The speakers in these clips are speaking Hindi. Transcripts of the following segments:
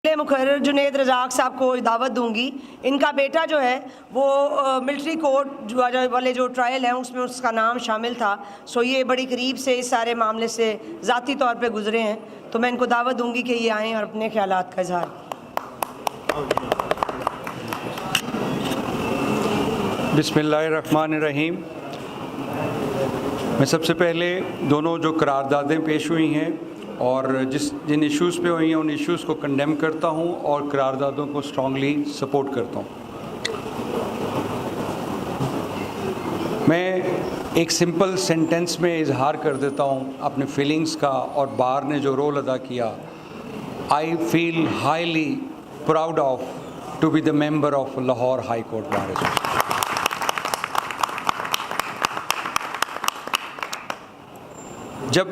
मुखर्रर जुनैद रज़ाक साहब को दावत दूंगी। इनका बेटा जो है वो मिलिट्री कोर्ट वाले जो ट्रायल है उसमें उसका नाम शामिल था। सो ये बड़ी करीब से इस सारे मामले से ज़ाती तौर पे गुजरे हैं, तो मैं इनको दावत दूंगी कि ये आएँ और अपने ख्यालात का इज़हार। बिस्मिल्लाहिर्रहमानिर्रहीम। मैं सबसे पहले दोनों जो करारदादें पेश हुई हैं और जिन इश्यूज़ पे हुई हैं उन इश्यूज़ को कंडेम करता हूं और करारदादों को स्ट्रांगली सपोर्ट करता हूं। मैं एक सिंपल सेंटेंस में इजहार कर देता हूं अपने फीलिंग्स का, और बार ने जो रोल अदा किया, I feel highly proud of to be the member of Lahore high court bar association. जब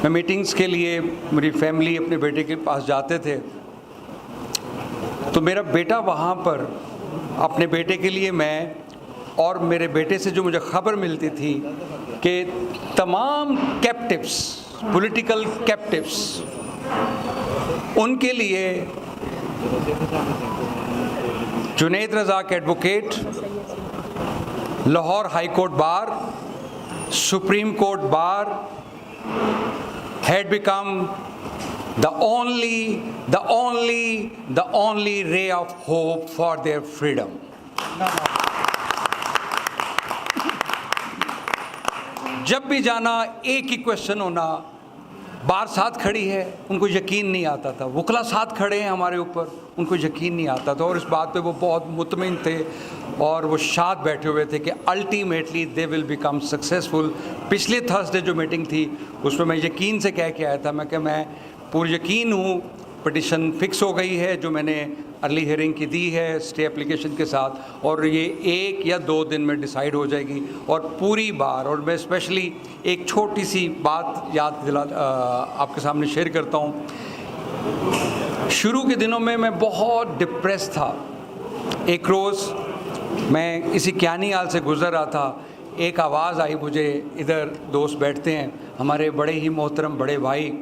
मैं मीटिंग्स के लिए मेरी फैमिली अपने बेटे के पास जाते थे तो मेरा बेटा वहाँ पर, अपने बेटे के लिए मैं और मेरे बेटे से जो मुझे ख़बर मिलती थी कि तमाम कैप्टिव्स, पॉलिटिकल कैप्टिव्स, उनके लिए Junaid Razzaq advocate, Lahore high court bar, supreme court bar had become the only ray of hope for their freedom. जब भी जाना एक ही क्वेश्चन होना, बार साथ खड़ी है, उनको यकीन नहीं आता था, वकला साथ खड़े हैं हमारे ऊपर, उनको यकीन नहीं आता था, और इस बात पे वो बहुत मुतमिन थे और वो शाद बैठे हुए थे कि ultimately they will become successful. पिछले थर्सडे जो मीटिंग थी उसमें मैं यकीन से कह के आया था, मैं पूरी यकीन हूँ पिटिशन फिक्स हो गई है जो मैंने अर्ली हियरिंग की दी है स्टे एप्लीकेशन के साथ, और ये 1 या 2 दिन में डिसाइड हो जाएगी। और पूरी बार, और मैं स्पेशली एक छोटी सी बात आपके सामने शेयर करता हूँ। शुरू के दिनों में मैं बहुत डिप्रेस था। एक रोज़ मैं इसी क्यानी हाल से गुज़र रहा था, एक आवाज़ आई मुझे, इधर दोस्त बैठते हैं हमारे बड़े ही मोहतरम बड़े भाई,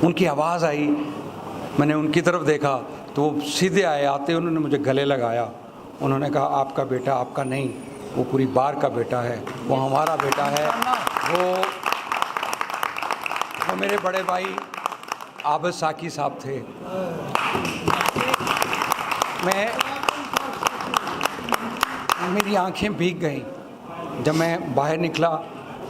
उनकी आवाज़ आई, मैंने उनकी तरफ देखा तो वो सीधे आए, आते उन्होंने मुझे गले लगाया, उन्होंने कहा आपका बेटा आपका नहीं, वो पूरी बार का बेटा है, वो हमारा बेटा है। वो मेरे बड़े भाई आबिद साकी साहब थे। मेरी आंखें भीग गईं जब मैं बाहर निकला।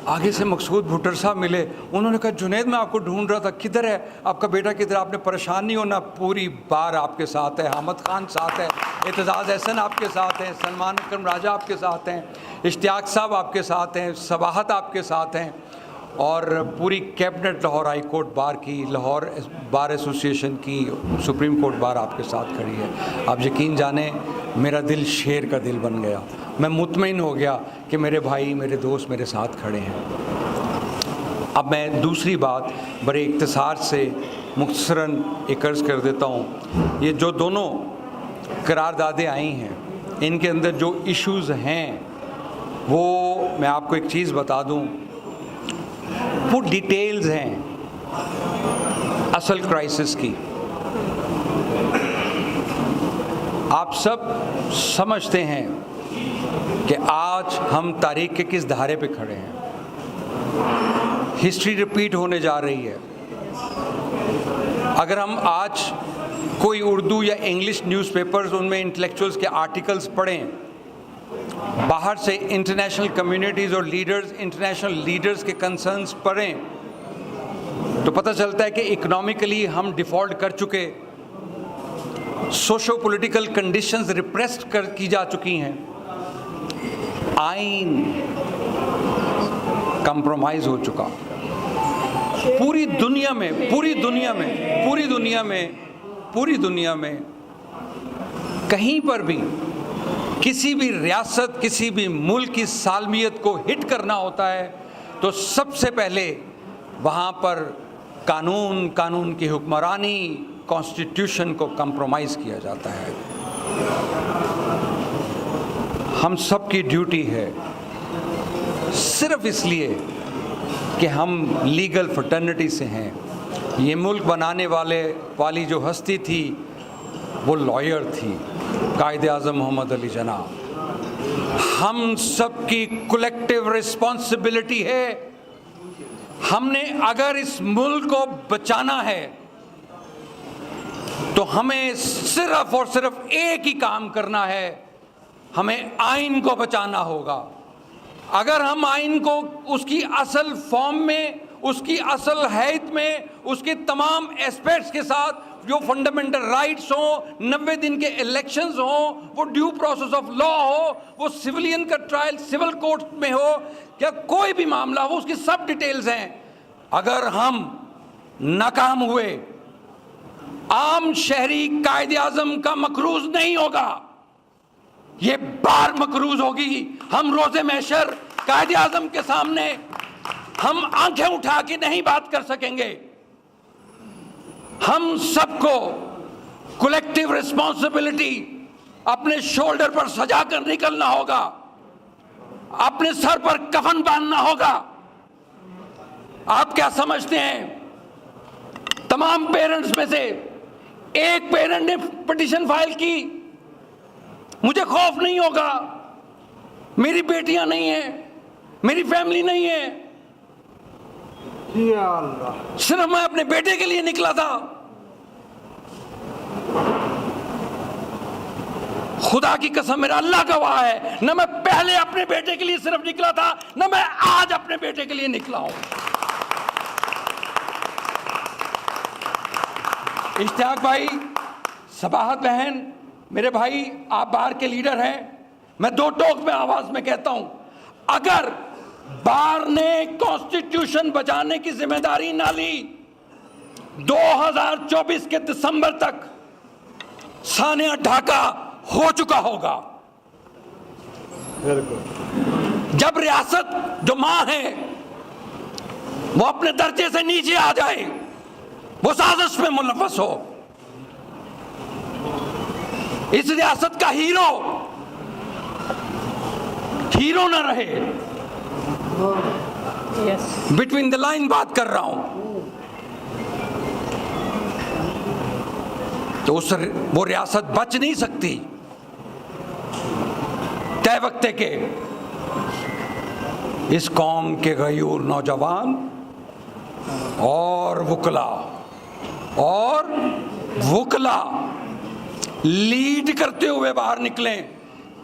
आगे से मकसूद भुट्टर साहब मिले, उन्होंने कहा जुनैद मैं आपको ढूंढ रहा था, किधर है आपका बेटा, किधर, आपने परेशान नहीं होना, पूरी बार आपके साथ है, हामिद खान साथ है, एतजाज़ एहसन आपके साथ हैं, सलमान अकरम राजा आपके साथ हैं, इश्तियाक साहब आपके साथ हैं, सबाहत आपके साथ हैं, और पूरी कैबिनेट लाहौर हाई कोर्ट बार की, लाहौर बार एसोसिएशन की, सुप्रीम कोर्ट बार आपके साथ खड़ी है। आप यकीन जाने मेरा दिल शेर का दिल बन गया, मैं मुतमईन हो गया कि मेरे भाई, मेरे दोस्त मेरे साथ खड़े हैं। अब मैं दूसरी बात बड़े इख्तिसार से मुख्तसरन एक अर्ज़ कर देता हूँ। ये जो दोनों करारदादें आई हैं, इनके अंदर जो इश्यूज़ हैं वो मैं आपको एक चीज़ बता दूँ, वो डिटेल्स हैं असल क्राइसिस की। आप सब समझते हैं कि आज हम तारीख के किस धारे पे खड़े हैं। हिस्ट्री रिपीट होने जा रही है। अगर हम आज कोई उर्दू या इंग्लिश न्यूज़पेपर्स, उनमें इंटेलेक्चुअल्स के आर्टिकल्स पढ़ें, बाहर से इंटरनेशनल कम्युनिटीज़ और लीडर्स, इंटरनेशनल लीडर्स के कंसर्न्स पढ़ें, तो पता चलता है कि इकोनॉमिकली हम डिफ़ॉल्ट कर चुके, सोशो पॉलिटिकल कंडीशंस रिप्रेस्ड की जा चुकी हैं, आइन कंप्रोमाइज़ हो चुका। पूरी दुनिया में कहीं पर भी किसी भी रियासत, किसी भी मुल्क की सालमियत को हिट करना होता है तो सबसे पहले वहाँ पर कानून की हुक्मरानी, कॉन्स्टिट्यूशन को कंप्रोमाइज़ किया जाता है। हम सब की ड्यूटी है, सिर्फ इसलिए कि हम लीगल फ्रेटर्निटी से हैं, ये मुल्क बनाने वाली जो हस्ती थी वो लॉयर थी, कायदे आज़म मोहम्मद अली जिन्ना। हम सबकी कलेक्टिव रिस्पॉन्सिबिलिटी है, हमने अगर इस मुल्क को बचाना है तो हमें सिर्फ और सिर्फ एक ही काम करना है, हमें आइन को बचाना होगा। अगर हम आइन को उसकी असल फॉर्म में, उसकी असल हैत में, उसके तमाम एस्पेक्ट्स के साथ, जो फंडामेंटल राइट्स हो, 90 दिन के इलेक्शंस हो, वो ड्यू प्रोसेस ऑफ लॉ हो, वो सिविलियन का ट्रायल सिविल कोर्ट में हो, या कोई भी मामला हो, उसकी सब डिटेल्स हैं। अगर हम नाकाम हुए, आम शहरी कायदे आज़म का मकरूज नहीं होगा, ये बार मकरूज होगी। हम रोज़े महशर कायदे आज़म के सामने हम आंखें उठा के नहीं बात कर सकेंगे। हम सबको कलेक्टिव रिस्पॉन्सिबिलिटी अपने शोल्डर पर सजा कर निकलना होगा, अपने सर पर कफन बांधना होगा। आप क्या समझते हैं, तमाम पेरेंट्स में से एक पेरेंट ने पिटीशन फाइल की, मुझे खौफ नहीं होगा, मेरी बेटियां नहीं है, मेरी फैमिली नहीं है, या अल्लाह, सिर्फ मैं अपने बेटे के लिए निकला था। खुदा की कसम, मेरा अल्लाह गवाह है, न मैं पहले अपने बेटे के लिए सिर्फ निकला था, न मैं आज अपने बेटे के लिए निकला हूं। इश्तियाक भाई, सबाहत बहन, मेरे भाई, आप बार के लीडर हैं, मैं दो टोक में आवाज में कहता हूं, अगर बार ने कॉन्स्टिट्यूशन बचाने की जिम्मेदारी ना ली, 2024 के दिसंबर तक सानिया ढाका हो चुका होगा। जब रियासत जो मां है वो अपने दर्जे से नीचे आ जाए, वो साजिश में मुलव्वस हो, इस रियासत का हीरो ना रहे, बिटवीन द लाइन बात कर रहा हूं, तो वो रियासत बच नहीं सकती। तय वक्त के इस कौम के गयूर नौजवान और वुकला लीड करते हुए बाहर निकलें,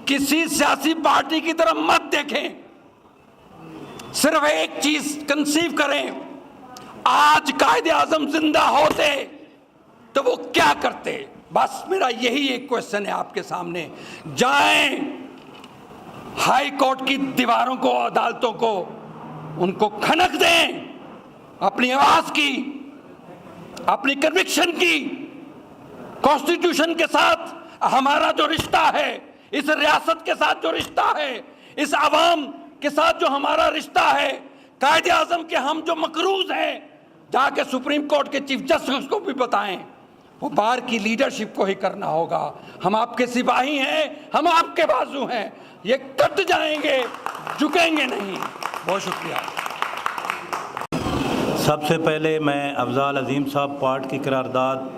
किसी सियासी पार्टी की तरफ मत देखें, सिर्फ एक चीज कंसीव करें, आज कायदे आज़म जिंदा होते तो वो क्या करते। बस मेरा यही एक क्वेश्चन है आपके सामने। जाएं हाई कोर्ट की दीवारों को, अदालतों को, उनको खनक दें, अपनी आवाज की, अपनी कन्विक्शन की, कॉन्स्टिट्यूशन के साथ हमारा जो रिश्ता है, इस रियासत के साथ जो रिश्ता है, इस आवाम के साथ जो हमारा रिश्ता है, कायदे आज़म के हम जो मकरूज हैं, जाके सुप्रीम कोर्ट के चीफ जस्टिस को भी बताएं। वो बार की लीडरशिप को ही करना होगा। हम आपके सिपाही हैं, हम आपके बाजू हैं, ये कट जाएंगे, झुकेंगे नहीं। बहुत शुक्रिया। सबसे पहले मैं अफजाल अजीम साहब पार्ट की करारदाद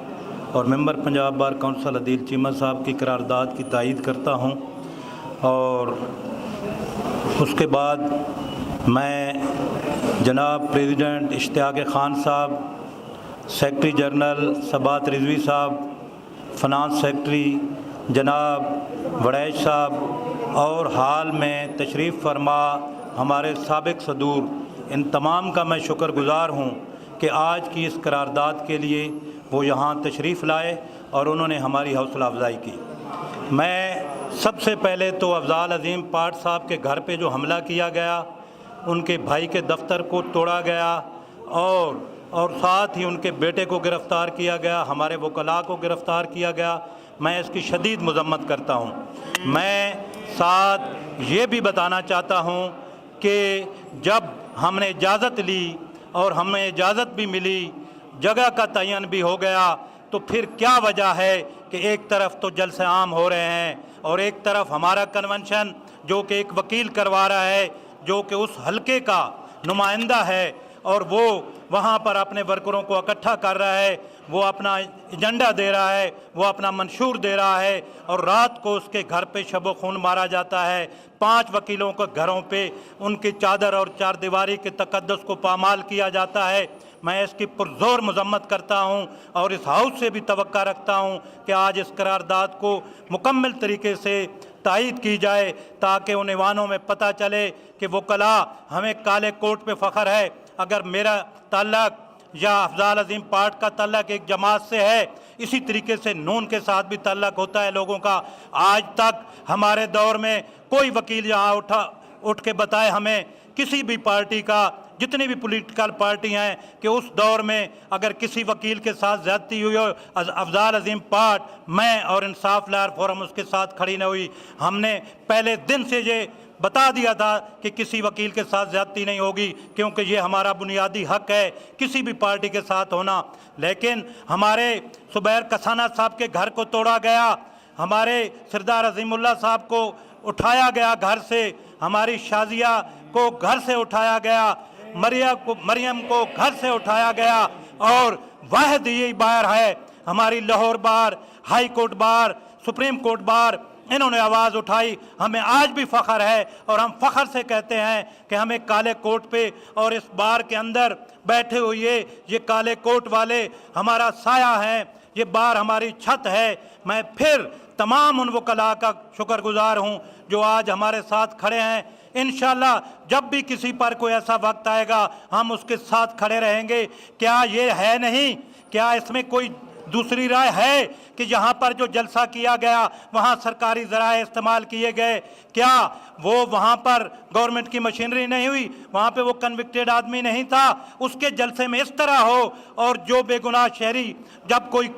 और member Punjab bar council Adeel Cheema साहब की करारदाद की तायीद करता हूं, और उसके बाद मैं जनाब प्रेसिडेंट इश्तियाक खान साहब, सेक्रेटरी जनरल सबात रिजवी साहब, फ़ाइनेंस सेक्रेटरी जनाब वड़ैच साहब और हाल में तशरीफ़ फरमा हमारे साबिक सदूर, इन तमाम का मैं शुक्रगुज़ार हूँ कि आज की इस करारदाद के लिए वो यहाँ तशरीफ़ लाए और उन्होंने हमारी हौसला अफजाई की। मैं सबसे पहले तो अफजाल अजीम पार्ट साहब के घर पे जो हमला किया गया, उनके भाई के दफ्तर को तोड़ा गया और साथ ही उनके बेटे को गिरफ़्तार किया गया, हमारे वकला को गिरफ़्तार किया गया, मैं इसकी शदीद मज़म्मत करता हूँ। मैं साथ ये भी बताना चाहता हूँ कि जब हमने इजाज़त ली और हमें इजाज़त भी मिली, जगह का तयन भी हो गया, तो फिर क्या वजह है कि एक तरफ तो जलसे आम हो रहे हैं और एक तरफ हमारा कन्वेंशन जो कि एक वकील करवा रहा है, जो कि उस हलके का नुमाइंदा है, और वो वहाँ पर अपने वर्करों को इकट्ठा कर रहा है, वो अपना एजेंडा दे रहा है, वो अपना मंशूर दे रहा है, और रात को उसके घर पे शब खून मारा जाता है। 5 वकीलों के घरों पे उनकी चादर और चारदीवारी के तकद्दुस को पामाल किया जाता है। मैं इसकी पुरजोर मजम्मत करता हूँ और इस हाउस से भी तवक्का रखता हूँ कि आज इस करारदाद को मुकम्मल तरीके से तायद की जाए, ताकि उन ईवानों में पता चले कि वो कला हमें काले कोट पे फ़ख्र है। अगर मेरा ताल्लुक़ या अफजाल अजीम पार्ट का ताल्लुक़ एक जमात से है, इसी तरीके से नून के साथ भी ताल्लुक़ होता है लोगों का। आज तक हमारे दौर में कोई वकील यहाँ उठ के बताए हमें किसी भी पार्टी का, जितनी भी पॉलिटिकल पार्टी हैं, कि उस दौर में अगर किसी वकील के साथ ज़्यादती हुई हो, अफजाल अजीम पार्ट, मैं और इंसाफ लायर फोरम उसके साथ खड़ी न हुई। हमने पहले दिन से ये बता दिया था कि किसी वकील के साथ ज़्यादती नहीं होगी, क्योंकि ये हमारा बुनियादी हक है किसी भी पार्टी के साथ होना। लेकिन हमारे सुबैर कसाना साहब के घर को तोड़ा गया, हमारे सरदार अजीमुल्लाह साहब को उठाया गया घर से, हमारी शाजिया को घर से उठाया गया, मरियम को घर से उठाया गया, और वाहिद यही बार है हमारी लाहौर बार, high court bar, supreme court बार, इन्होंने आवाज़ उठाई। हमें आज भी फ़ख्र है और हम फ़ख्र से कहते हैं कि हमें काले कोट पे और इस बार के अंदर बैठे हुए ये काले कोट वाले हमारा साया हैं, ये बार हमारी छत है। मैं फिर तमाम उन वकला का शुक्रगुजार हूँ जो आज हमारे साथ खड़े हैं। इंशाल्लाह जब भी किसी पर कोई ऐसा वक्त आएगा हम उसके साथ खड़े रहेंगे। क्या ये है नहीं, क्या इसमें कोई दूसरी राय है कि जहाँ पर जो जलसा किया गया वहाँ सरकारी ज़राए इस्तेमाल किए गए? क्या वो वहाँ पर गवर्नमेंट की मशीनरी नहीं हुई, वहाँ पे वो कन्विक्टेड आदमी नहीं था, उसके जलसे में इस तरह हो, और जो बेगुनाह शहरी जब कोई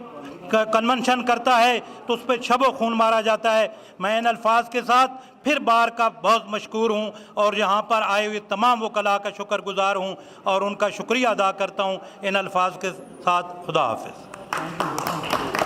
कन्वेंशन करता है तो उस पर शब खून मारा जाता है। मैं इन अल्फाज के साथ फिर बार का बहुत मशकूर हूँ और यहाँ पर आए हुए तमाम वकला का शुक्रगुजार हूँ और उनका शुक्रिया अदा करता हूँ। इन अल्फाज के साथ खुदा हाफिज़।